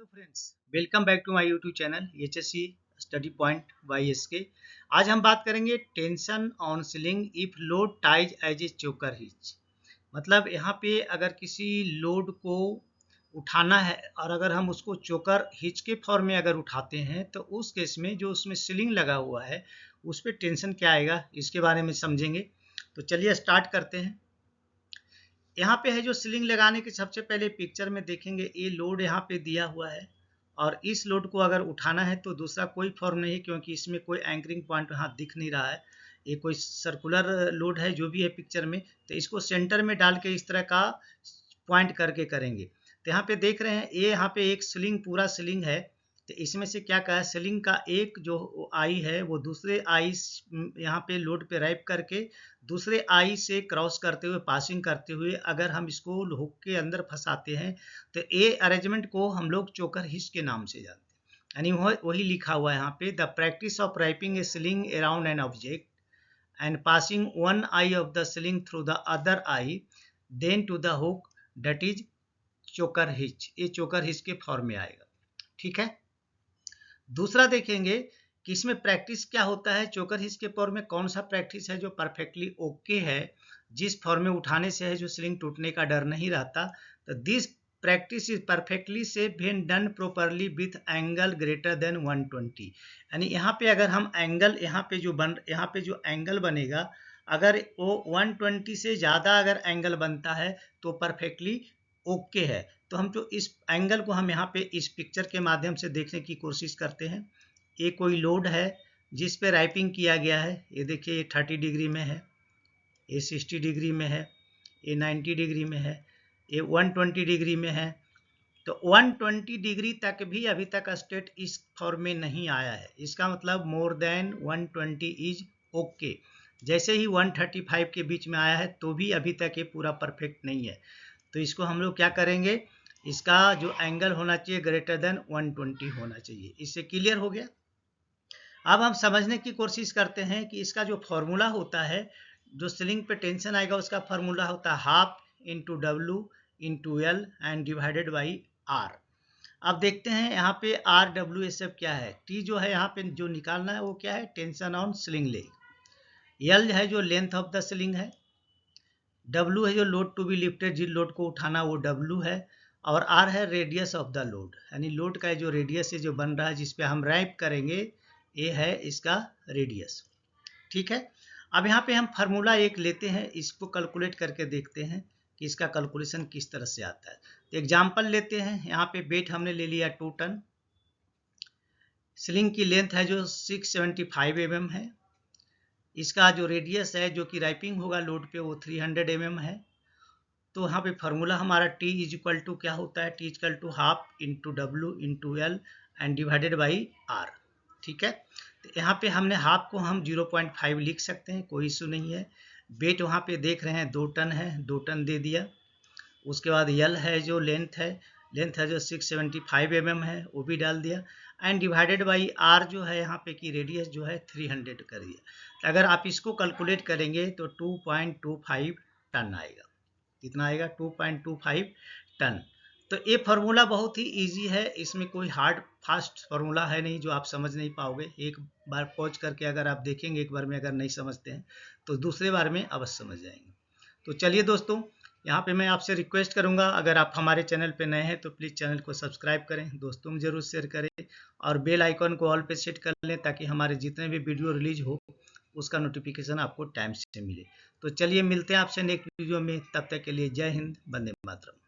Hello friends, welcome back to my YouTube channel HSC study point by SK. आज हम बात करेंगे tension on sling if load ties as a choker hitch. मतलब यहाँ पे अगर किसी लोड को उठाना है और अगर हम उसको चोकर हिच के फॉर्म में अगर उठाते हैं तो उस केस में जो उसमें सीलिंग लगा हुआ है उस पर टेंशन क्या आएगा, इसके बारे में समझेंगे। तो चलिए स्टार्ट करते हैं। यहाँ पे है जो सीलिंग लगाने के सबसे पहले पिक्चर में देखेंगे, ये लोड यहाँ पे दिया हुआ है और इस लोड को अगर उठाना है तो दूसरा कोई फॉर्म नहीं, क्योंकि इसमें कोई एंकरिंग पॉइंट यहाँ दिख नहीं रहा है। ये कोई सर्कुलर लोड है जो भी है पिक्चर में, तो इसको सेंटर में डाल के इस तरह का पॉइंट करके करेंगे। तो यहाँ पे देख रहे हैं ये यहाँ पे एक सीलिंग, पूरा सीलिंग है। तो इसमें से क्या कहा है, सीलिंग का एक जो आई है वो दूसरे आई यहाँ पे लोड पे रैप करके दूसरे आई से क्रॉस करते हुए, पासिंग करते हुए अगर हम इसको हुक के अंदर फंसाते हैं तो ये अरेंजमेंट को हम लोग चोकर हिच के नाम से जानते हैं। यानी वही लिखा हुआ है यहाँ पे, the practice of wrapping a sling around an object and passing one eye of the sling through the other eye then to the hook, that is choker hitch. ये चोकर हिच के फॉर्म में आएगा, ठीक है। दूसरा देखेंगे कि इसमें प्रैक्टिस क्या होता है। चोकर हिच के फॉर्म में कौन सा प्रैक्टिस है जो परफेक्टली ओके है, जिस फॉर्म में उठाने से है जो सीलिंग टूटने का डर नहीं रहता। तो this practice is perfectly safe when done properly with angle greater than 120। यानी यहाँ पे अगर हम एंगल यहाँ पे जो एंगल बनेगा, अगर वो 120 से ज़्यादा अगर एंगल बनता है तो परफेक्टली ओके है। तो हम जो इस एंगल को हम यहाँ पे इस पिक्चर के माध्यम से देखने की कोशिश करते हैं। ये कोई लोड है जिस पे रैपिंग किया गया है। ये देखिए, ये 30 डिग्री में है, ये 60 डिग्री में है, ये 90 डिग्री में है, ये 120 डिग्री में है। तो 120 डिग्री तक भी अभी तक स्टेट इस फॉर्म में नहीं आया है। इसका मतलब मोर देन 120 इज ओके। जैसे ही 135 के बीच में आया है तो भी अभी तक ये पूरा परफेक्ट नहीं है। तो इसको हम लोग क्या करेंगे, इसका जो एंगल होना चाहिए ग्रेटर देन 120 होना चाहिए। इससे क्लियर हो गया। अब हम समझने की कोशिश करते हैं कि इसका जो फॉर्मूला होता है, जो सीलिंग पे टेंशन आएगा उसका फॉर्मूला होता है half into W into L and divided by R. अब देखते हैं यहाँ पे आर डब्ल्यू ये सब क्या है। टी जो है यहाँ पे जो निकालना है वो क्या है, tension on ceiling leg. L है जो लेंथ ऑफ द सीलिंग है, डब्ल्यू है जो लोड टू बी लिफ्टेड, जिस लोड को उठाना वो डब्ल्यू है, और आर है रेडियस ऑफ द लोड, यानी लोड का जो रेडियस है जो बन रहा है जिस पे हम रैप करेंगे, ये है इसका रेडियस, ठीक है। अब यहाँ पे हम फार्मूला एक लेते हैं, इसको कैलकुलेट करके देखते हैं कि इसका कैलकुलेशन किस तरह से आता है। तो एग्जांपल लेते हैं। यहाँ पे वेट हमने ले लिया 2 टन, सीलिंग की लेंथ है जो 675 mm है, इसका जो रेडियस है जो कि रैपिंग होगा लोड पे वो 300 mm है। तो यहाँ पे फार्मूला हमारा T इज इक्वल टू क्या होता है, T equal to half into W into L and divided by R, ठीक है। तो यहाँ पे हमने हाफ को हम 0.5 लिख सकते हैं, कोई इशू नहीं है। वेट वहाँ पे देख रहे हैं 2 टन है, 2 टन दे दिया। उसके बाद यल है जो लेंथ है जो 675 mm है, वो भी डाल दिया एंड डिवाइडेड बाई आर जो है यहाँ पे की रेडियस जो है 300 कर दिया। तो अगर आप इसको कैलकुलेट करेंगे तो 2.25 टन आएगा। कितना आएगा, 2.25 टन। तो ये फार्मूला बहुत ही इजी है, इसमें कोई हार्ड फास्ट फार्मूला है नहीं जो आप समझ नहीं पाओगे। एक बार पॉज करके अगर आप देखेंगे, एक बार में अगर नहीं समझते हैं तो दूसरे बार में अवश्य समझ जाएंगे। तो चलिए दोस्तों, यहाँ पे मैं आपसे रिक्वेस्ट करूँगा, अगर आप हमारे चैनल पे नए हैं तो प्लीज़ चैनल को सब्सक्राइब करें, दोस्तों में ज़रूर शेयर करें और बेल आइकन को ऑल पे सेट कर लें ताकि हमारे जितने भी वीडियो रिलीज हो उसका नोटिफिकेशन आपको टाइम से मिले। तो चलिए मिलते हैं आपसे नेक्स्ट वीडियो में, तब तक के लिए जय हिंद, वंदे मातरम।